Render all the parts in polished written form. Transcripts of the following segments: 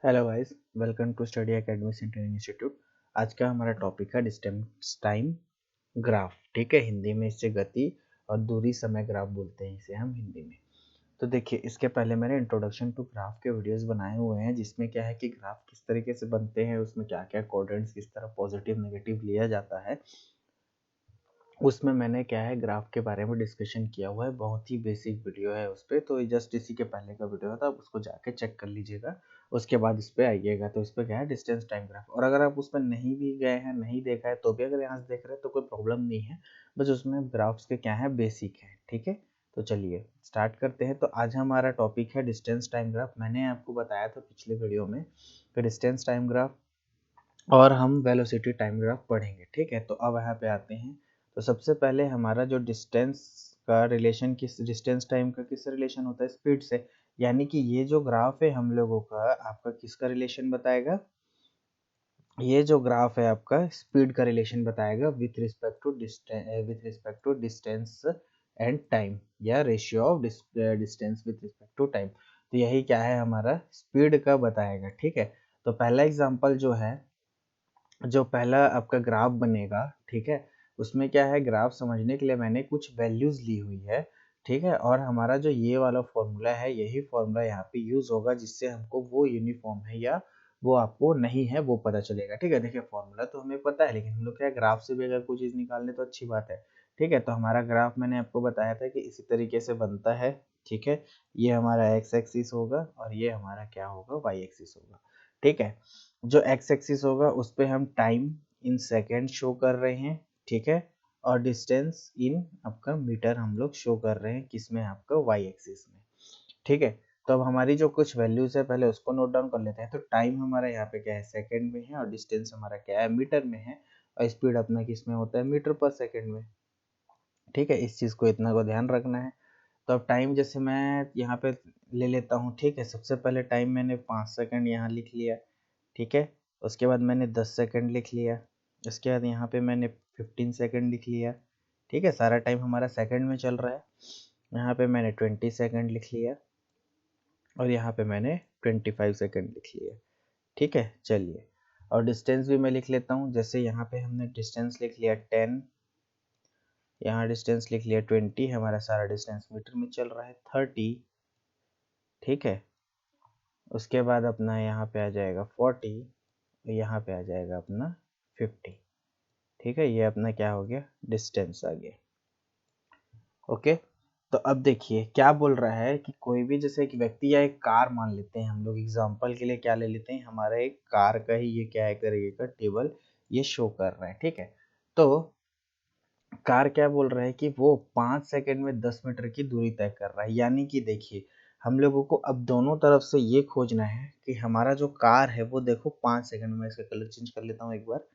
Hello guys, welcome to study academy centre institute. आज का हमारा टॉपिक है डिस्टेंस टाइम ग्राफ। ठीक है, हिंदी में इसे गति और दूरी समय ग्राफ बोलते हैं इसे हम हिंदी में। तो देखिए, इसके पहले मैंने इंट्रोडक्शन टू ग्राफ के वीडियोस बनाए हुए हैं जिसमें क्या है कि ग्राफ किस तरीके से बनते हैं, उसमें क्या क्या कोऑर्डिनेट्स किस तरह पॉजिटिव नेगेटिव लिया जाता है, उसमें मैंने क्या है ग्राफ के बारे में डिस्कशन किया हुआ है। बहुत ही बेसिक वीडियो है उस पर, तो जस्ट इसी के पहले का वीडियो था, आप उसको जाके चेक कर लीजिएगा। उसके बाद इस पर आइएगा। तो इस पर क्या है डिस्टेंस टाइम ग्राफ। और अगर आप उसमें नहीं भी गए हैं, नहीं देखा है, तो भी अगर यहाँ से देख रहे हैं तो कोई प्रॉब्लम नहीं है। बस उसमें ग्राफ्स के क्या है बेसिक है। ठीक है, तो चलिए स्टार्ट करते हैं। तो आज हमारा टॉपिक है डिस्टेंस टाइम ग्राफ। मैंने आपको बताया था पिछले वीडियो में कि डिस्टेंस टाइम ग्राफ और हम वेलोसिटी टाइम ग्राफ पढ़ेंगे। ठीक है, तो अब यहाँ पे आते हैं। तो सबसे पहले हमारा जो डिस्टेंस का रिलेशन किस डिस्टेंस टाइम का किससे रिलेशन होता है, स्पीड से। यानी कि ये जो ग्राफ है हम लोगों का, आपका किसका रिलेशन बताएगा, ये जो ग्राफ है आपका स्पीड का रिलेशन बताएगा with respect to distance and time, या ratio of distance with respect to time. तो यही क्या है हमारा स्पीड का बताएगा। ठीक है, तो पहला एग्जांपल जो है, जो पहला आपका ग्राफ बनेगा, ठीक है, उसमें क्या है ग्राफ समझने के लिए मैंने कुछ वैल्यूज ली हुई है। ठीक है, और हमारा जो ये वाला फॉर्मूला है, यही फॉर्मूला यहाँ पे यूज होगा जिससे हमको वो यूनिफॉर्म है या वो आपको नहीं है वो पता चलेगा। ठीक है, देखिए फॉर्मूला तो हमें पता है, लेकिन हम लोग क्या ग्राफ से भी अगर कोई चीज निकाल ले तो अच्छी बात है। ठीक है, तो हमारा ग्राफ मैंने आपको बताया था कि इसी तरीके से बनता है। ठीक है, ये हमारा एक्स एक्सिस होगा और ये हमारा क्या होगा, वाई एक्सिस होगा। ठीक है, जो एक्स एक्सिस होगा उस पे हम टाइम इन सेकेंड शो कर रहे हैं। ठीक है, और डिस्टेंस इन आपका मीटर हम लोग शो कर रहे हैं किसमें, आपका वाई एक्सिस में। ठीक है, तो अब हमारी जो कुछ वैल्यूज है पहले उसको नोट डाउन कर लेते हैं। तो टाइम हमारा यहाँ पे क्या है, सेकंड में है, और डिस्टेंस हमारा क्या है, मीटर में है, और स्पीड अपना किस में होता है, मीटर पर सेकंड में। ठीक है, इस चीज को इतना को ध्यान रखना है। तो अब टाइम जैसे मैं यहाँ पे ले लेता हूँ। ठीक है, सबसे पहले टाइम मैंने 5 सेकंड यहाँ लिख लिया। ठीक है, उसके बाद मैंने 10 सेकंड लिख लिया। उसके बाद यहाँ पे मैंने 15 सेकंड लिख लिया। ठीक है, सारा टाइम हमारा सेकंड में चल रहा है। यहाँ पे मैंने 20 सेकंड लिख लिया, और यहाँ पे मैंने 25 सेकंड लिख लिया। ठीक है, चलिए, और डिस्टेंस भी मैं लिख लेता हूँ। जैसे यहाँ पे हमने डिस्टेंस लिख लिया 10, यहाँ डिस्टेंस लिख लिया 20, हमारा सारा डिस्टेंस मीटर में चल रहा है 30। ठीक है, उसके बाद अपना यहाँ पे आ जाएगा 40, यहाँ पे आ जाएगा अपना 50। ठीक है, ये अपना क्या हो गया, डिस्टेंस आ गया। ओके, तो अब देखिए क्या बोल रहा है कि कोई भी जैसे एक व्यक्ति या एक कार मान लेते हैं हम लोग, एग्जांपल के लिए क्या ले लेते हैं, हमारा एक कार का ही ये क्या है तरीके का टेबल ये शो कर रहा है। ठीक है, तो कार क्या बोल रहा है कि वो 5 सेकंड में 10 मीटर की दूरी तय कर रहा है। यानी कि देखिए, हम लोगों को अब दोनों तरफ से ये खोजना है कि हमारा जो कार है वो देखो 5 सेकंड में, इसका कलर चेंज कर लेता हूँ एक बार।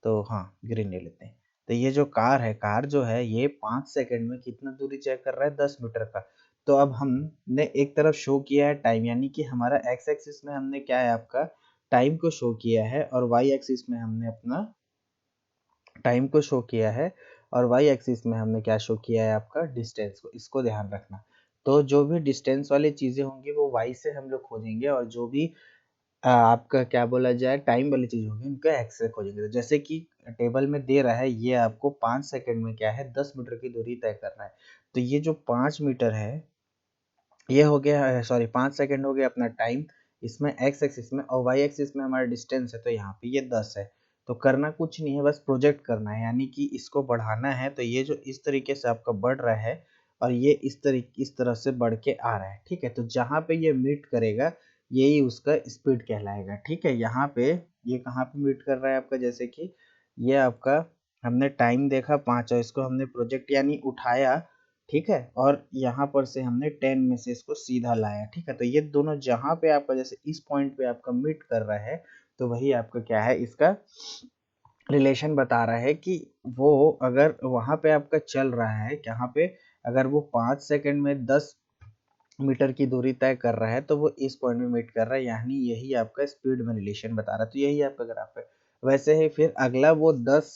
तो हाँ, ग्रीन ले लेते हैं। तो ये जो कार है, कार जो है ये 5 सेकंड में कितना दूरी चेक कर रहा है, 10 मीटर का। तो अब हमने एक तरफ शो किया है टाइम, यानी कि हमारा एक्स एक्सिस में हमने क्या है आपका टाइम को शो किया है, और वाई एक्सिस में हमने अपना टाइम को शो किया है, और वाई एक्सिस में हमने क्या शो किया है, आपका डिस्टेंस को। इसको ध्यान रखना। तो जो भी डिस्टेंस वाली चीजें होंगी वो वाई से हम लोग खोजेंगे, और जो भी आपका क्या बोला जाए टाइम वाली चीज होगी उनका एक्स से खोजेंगे। तो जैसे कि टेबल में दे रहा है, ये आपको 5 सेकंड में क्या है 10 मीटर की दूरी तय कर रहा है। तो ये जो 5 मीटर है ये हो गया, सॉरी 5 सेकंड हो गया अपना टाइम इसमें एक्स एक्सिस में, और वाई एक्सिस में हमारा डिस्टेंस है, तो यहाँ पे ये 10 है। तो करना कुछ नहीं है, बस प्रोजेक्ट करना है, यानी कि इसको बढ़ाना है। तो ये जो इस तरीके से आपका बढ़ रहा है, और ये इस तरह से बढ़ के आ रहा है। ठीक है, तो जहाँ पे ये मीट करेगा यही उसका स्पीड कहलाएगा। ठीक है, यहाँ पे ये कहाँ पे मीट कर रहा है आपका, जैसे कि ये आपका हमने टाइम देखा 5 और इसको हमने प्रोजेक्ट यानी उठाया। ठीक है, और यहाँ पर से हमने 10 में से इसको सीधा लाया। ठीक है, तो ये दोनों जहाँ पे आपका जैसे इस पॉइंट पे आपका मीट कर रहा है, तो वही आपका क्या है, इसका रिलेशन बता रहा है कि वो अगर वहां पे आपका चल रहा है, यहाँ पे अगर वो 5 सेकंड में 10 मीटर की दूरी तय कर रहा है, तो वो इस पॉइंट में मीट कर रहा है, यानी यही आपका स्पीड में रिलेशन बता रहा है। तो यही आपका ग्राफ है। वैसे ही फिर अगला वो 10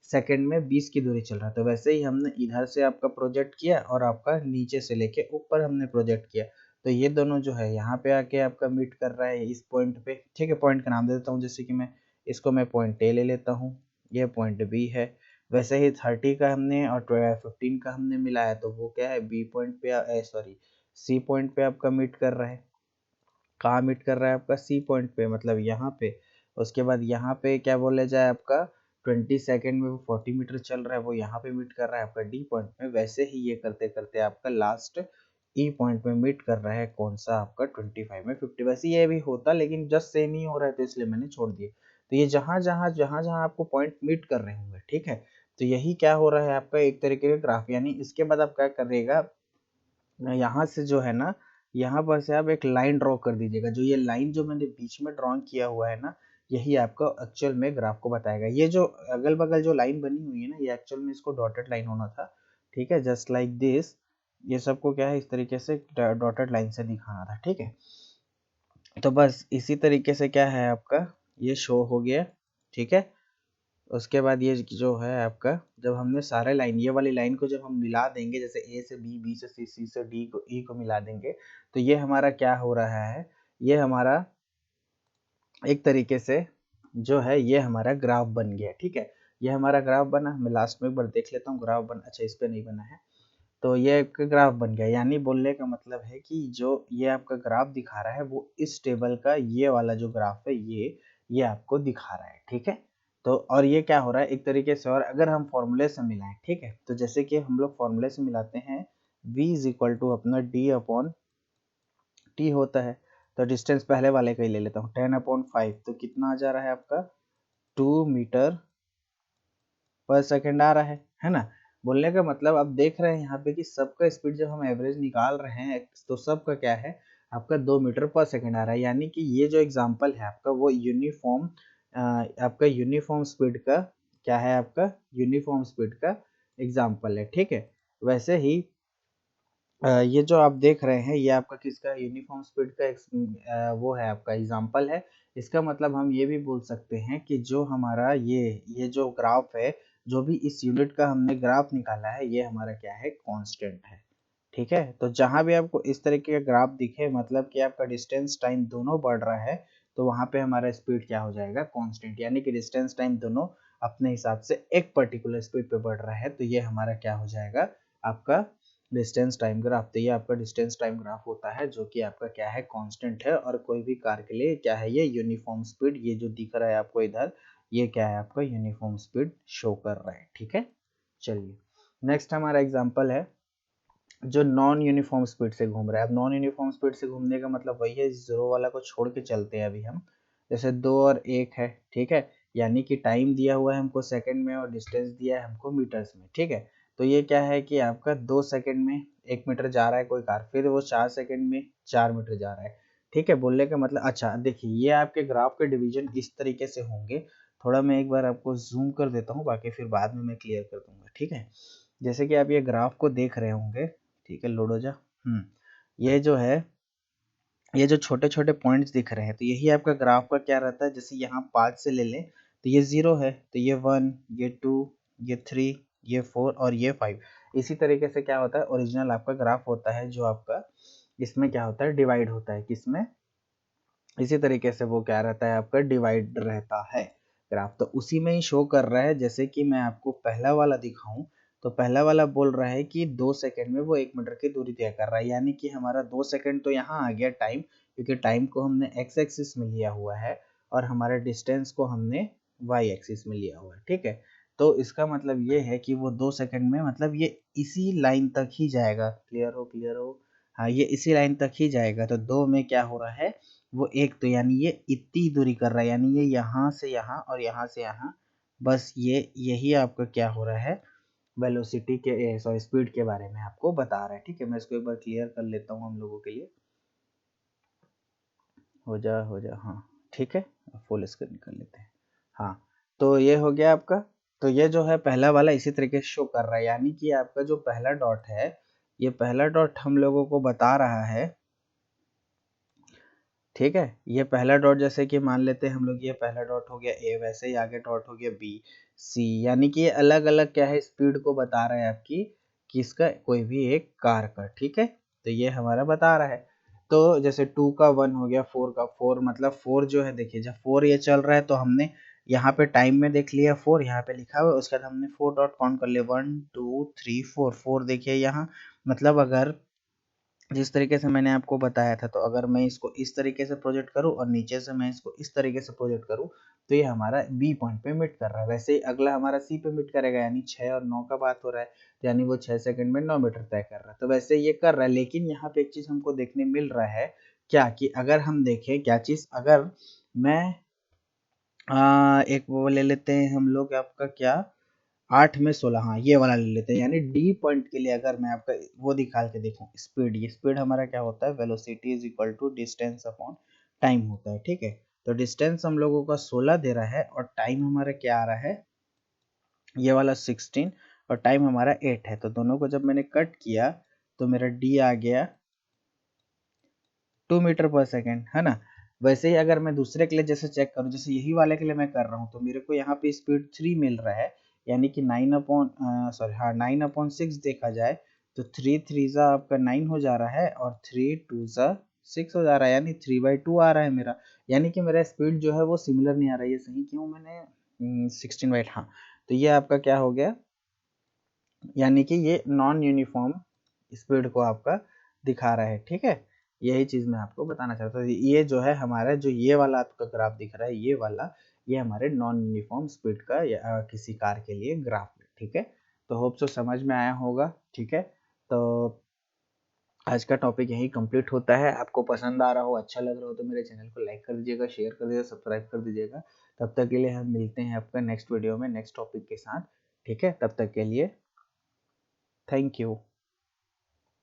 सेकंड में 20 की दूरी चल रहा है, तो वैसे ही हमने इधर से आपका प्रोजेक्ट किया और आपका नीचे से लेके ऊपर हमने प्रोजेक्ट किया। तो ये दोनों जो है यहाँ पे आके आपका मीट कर रहा है इस पॉइंट पे, ठीक है। पॉइंट का नाम दे देता हूँ, जैसे कि मैं पॉइंट ए ले लेता हूँ, ये पॉइंट बी है। वैसे ही 30 का हमने और 15 का हमने मिलाया, तो वो क्या है, बी पॉइंट पे सॉरी सी पॉइंट पे आपका मीट कर रहा है। कहाँ मीट कर रहा है आपका, सी पॉइंट पे, मतलब यहाँ पे। उसके बाद यहाँ पे क्या बोले जाए आपका 20 सेकेंड में वो 40 मीटर चल रहा है, वो यहाँ पे मीट कर रहा है आपका डी पॉइंट में। वैसे ही ये करते करते आपका लास्ट ई पॉइंट में मीट कर रहा है, कौन सा आपका 25 में 50। वैसे ये भी होता, लेकिन जस्ट सेम ही हो रहा है तो इसलिए मैंने छोड़ दिया। तो ये जहाँ जहाँ आपको पॉइंट मीट कर रहे होंगे, ठीक है, तो यही क्या हो रहा है आपका एक तरीके का ग्राफ। यानी इसके बाद आप क्या करिएगा, यहाँ से जो है ना, यहाँ पर से आप एक लाइन ड्रॉ कर दीजिएगा। जो ये लाइन जो मैंने बीच में ड्रॉ किया हुआ है ना, यही आपका एक्चुअल में ग्राफ को बताएगा। ये जो अगल बगल जो लाइन बनी हुई है ना, ये एक्चुअल में इसको डॉटेड लाइन होना था, ठीक है, जस्ट लाइक दिस। ये सबको क्या है, इस तरीके से डॉटेड लाइन से दिखाना था, ठीक है। तो बस इसी तरीके से क्या है आपका ये शो हो गया, ठीक है। उसके बाद ये जो है आपका, जब हमने सारे लाइन, ये वाली लाइन को जब हम मिला देंगे, जैसे ए से बी, बी से सी, सी से डी को, ई को मिला देंगे, तो ये हमारा क्या हो रहा है, ये हमारा एक तरीके से जो है ये हमारा ग्राफ बन गया, ठीक है। ये हमारा ग्राफ बना। मैं लास्ट में एक बार देख लेता हूँ ग्राफ बना, अच्छा इस पे नहीं बना है। तो ये एक ग्राफ बन गया। यानी बोलने का मतलब है कि जो ये आपका ग्राफ दिखा रहा है, वो इस टेबल का ये वाला जो ग्राफ है, ये आपको दिखा रहा है, ठीक है। तो और ये क्या हो रहा है एक तरीके से, और अगर हम फॉर्मूले से मिलाएं, ठीक है, तो जैसे कि हम लोग फॉर्मूले से मिलाते हैं, v इज इक्वल टू अपना d अपॉन टी होता है। तो डिस्टेंस पहले वाले का ही ले लेता हूँ, 10/5, तो कितना आ जा रहा है आपका 2 मीटर पर सेकंड आ रहा है ना। बोलने का मतलब आप देख रहे हैं यहाँ पे कि सबका स्पीड जब हम एवरेज निकाल रहे हैं, तो सबका क्या है, आपका 2 मीटर पर सेकंड आ रहा है। यानी कि ये जो एग्जांपल है आपका, वो यूनिफॉर्म आपका यूनिफॉर्म स्पीड का क्या है, आपका यूनिफॉर्म स्पीड का एग्जांपल है, ठीक है। वैसे ही ये जो आप देख रहे हैं, ये आपका किसका यूनिफॉर्म स्पीड का वो है आपका एग्जांपल है। इसका मतलब हम ये भी बोल सकते हैं कि जो हमारा ये जो ग्राफ है, जो भी इस यूनिट का हमने ग्राफ निकाला है, ये हमारा क्या है, कांस्टेंट है, ठीक है। तो जहां भी आपको इस तरीके का ग्राफ दिखे, मतलब कि आपका डिस्टेंस टाइम दोनों बढ़ रहा है, तो वहां पे हमारा स्पीड क्या हो जाएगा, कांस्टेंट। यानी कि डिस्टेंस टाइम दोनों अपने हिसाब से एक पर्टिकुलर स्पीड पे बढ़ रहा है, तो ये हमारा क्या हो जाएगा, आपका डिस्टेंस टाइम ग्राफ। तो ये आपका डिस्टेंस टाइम ग्राफ होता है, जो कि आपका क्या है, कांस्टेंट है। और कोई भी कार के लिए क्या है, ये यूनिफॉर्म स्पीड, ये जो दिख रहा है आपको इधर, ये क्या है, आपका यूनिफॉर्म स्पीड शो कर रहा है, ठीक है। चलिए नेक्स्ट हमारा एग्जांपल है जो नॉन यूनिफॉर्म स्पीड से घूम रहा है। अब नॉन यूनिफॉर्म स्पीड से घूमने का मतलब वही है, जीरो वाला को छोड़ के चलते हैं अभी हम। जैसे 2 और 1 है, ठीक है, यानी कि टाइम दिया हुआ है हमको सेकंड में और डिस्टेंस दिया है हमको मीटर्स में, ठीक है। तो ये क्या है कि आपका 2 सेकंड में 1 मीटर जा रहा है कोई कार, फिर वो 4 सेकंड में 4 मीटर जा रहा है, ठीक है। बोलने का मतलब, अच्छा देखिए, ये आपके ग्राफ के डिवीजन इस तरीके से होंगे। थोड़ा मैं एक बार आपको जूम कर देता हूँ, बाकी फिर बाद में मैं क्लियर कर दूंगा, ठीक है। जैसे कि आप ये ग्राफ को देख रहे होंगे, ठीक है, लोड हो जा। ये जो है, ये जो छोटे छोटे पॉइंट्स दिख रहे हैं, तो यही आपका ग्राफ का क्या रहता है। जैसे यहाँ 5 से ले लें, तो ये 0 है, तो ये 1, ये 2, ये 3, ये 4 और ये 5। इसी तरीके से क्या होता है, ओरिजिनल आपका ग्राफ होता है, जो आपका इसमें क्या होता है, डिवाइड होता है, किसमें, इसी तरीके से वो क्या रहता है, आपका डिवाइड रहता है ग्राफ। तो उसी में ही शो कर रहा है। जैसे कि मैं आपको पहला वाला दिखाऊं, तो पहला वाला बोल रहा है कि 2 सेकंड में वो 1 मीटर की दूरी तय कर रहा है। यानी कि हमारा 2 सेकंड तो यहाँ आ गया टाइम, क्योंकि टाइम को हमने एक्स एक्सिस में लिया हुआ है और हमारे डिस्टेंस को हमने वाई एक्सिस में लिया हुआ है, ठीक है। तो इसका मतलब ये है कि वो 2 सेकंड में, मतलब ये इसी लाइन तक ही जाएगा। क्लियर हो, क्लियर हो, हाँ, ये इसी लाइन तक ही जाएगा। तो 2 में क्या हो रहा है, वो एक, तो यानी ये इतनी दूरी कर रहा है, यानी ये यहाँ से यहाँ और यहाँ से यहाँ, बस ये यही आपका क्या हो रहा है, वेलोसिटी के सॉरी स्पीड के बारे में आपको बता रहा है, ठीक है। मैं इसको एक बार क्लियर कर लेता हूँ हम लोगों के लिए, हो जा, हाँ, ठीक है, फुल स्क्रीन कर लेते हैं। हाँ, तो ये हो गया आपका। तो ये जो है पहला वाला इसी तरीके से शो कर रहा है, यानी कि आपका जो पहला डॉट है, ये पहला डॉट हम लोगों को बता रहा है, ठीक है। ये पहला डॉट, जैसे कि मान लेते हैं हम लोग, ये पहला डॉट हो गया ए, वैसे ही आगे डॉट हो गया बी, सी, यानी कि ये अलग अलग क्या है, स्पीड को बता रहा है आपकी, किसका, कोई भी एक कार का, ठीक है। तो ये हमारा बता रहा है। तो जैसे 2 का 1 हो गया, 4 का 4, मतलब 4 जो है देखिए, जब 4 ये चल रहा है तो हमने यहाँ पे टाइम में देख लिया 4 यहाँ पे लिखा हुआ है, उसके बाद हमने 4 डॉट काउंट कर लिया 1 2 3 4 4 देखिए यहाँ, मतलब अगर जिस तरीके से मैंने आपको बताया था, तो अगर मैं इसको इस तरीके से प्रोजेक्ट करूँ और नीचे से मैं इसको इस तरीके से प्रोजेक्ट करूँ, तो ये हमारा बी पॉइंट पे मिट कर रहा है। वैसे ही अगला हमारा सी पे मिट करेगा, यानी 6 और 9 का बात हो रहा है, तो यानी वो 6 सेकंड में 9 मीटर तय कर रहा है। तो वैसे ये कर रहा है, लेकिन यहाँ पे एक चीज़ हमको देखने मिल रहा है क्या, कि अगर हम देखें क्या चीज़, अगर मैं एक वो ले लेते हैं हम लोग आपका क्या, 8 में 16, हाँ ये वाला ले लेते हैं, यानी डी पॉइंट के लिए अगर मैं आपका वो निकाल के देखूं स्पीड, ये स्पीड हमारा क्या होता है, velocity is equal to distance upon time होता है, ठीक है। तो डिस्टेंस हम लोगों का 16 दे रहा है और टाइम हमारा क्या आ रहा है, ये वाला 16, और टाइम हमारा 8 है। तो दोनों को जब मैंने कट किया तो मेरा डी आ गया 2 मीटर पर सेकेंड, है ना। वैसे ही अगर मैं दूसरे के लिए जैसे चेक करूँ, जैसे यही वाले के लिए मैं कर रहा हूँ, तो मेरे को यहाँ पे स्पीड 3 मिल रहा है, यानी कि 9 अपॉन सॉरी हाँ 9 अपॉन 6 देखा जाए तो 3 3 जा आपका 9 हो जा रहा है और 3 2 जा 6 हो जा रहा है, यानी 3/2 आ रहा है मेरा, यानी कि मेरा स्पीड जो है वो सिमिलर नहीं आ रहा है। ये सही क्यों मैंने 16/, हाँ, तो ये आपका क्या हो गया, यानी कि ये नॉन यूनिफॉर्म स्पीड को आपका दिखा रहा है, ठीक है। यही चीज मैं आपको बताना चाहता हूँ, ये जो है हमारा जो ये वाला आपका ग्राफ दिख रहा है, ये वाला, ये हमारे नॉन यूनिफॉर्म स्पीड का या किसी कार के लिए ग्राफ है, ठीक है। तो होप सो समझ में आया होगा, ठीक है। तो आज का टॉपिक यही कंप्लीट होता है। आपको पसंद आ रहा हो, अच्छा लग रहा हो, तो मेरे चैनल को लाइक कर दीजिएगा, शेयर कर दीजिएगा, सब्सक्राइब कर दीजिएगा। तब तक के लिए हम मिलते हैं आपका नेक्स्ट वीडियो में नेक्स्ट टॉपिक के साथ, ठीक है। तब तक के लिए थैंक यू।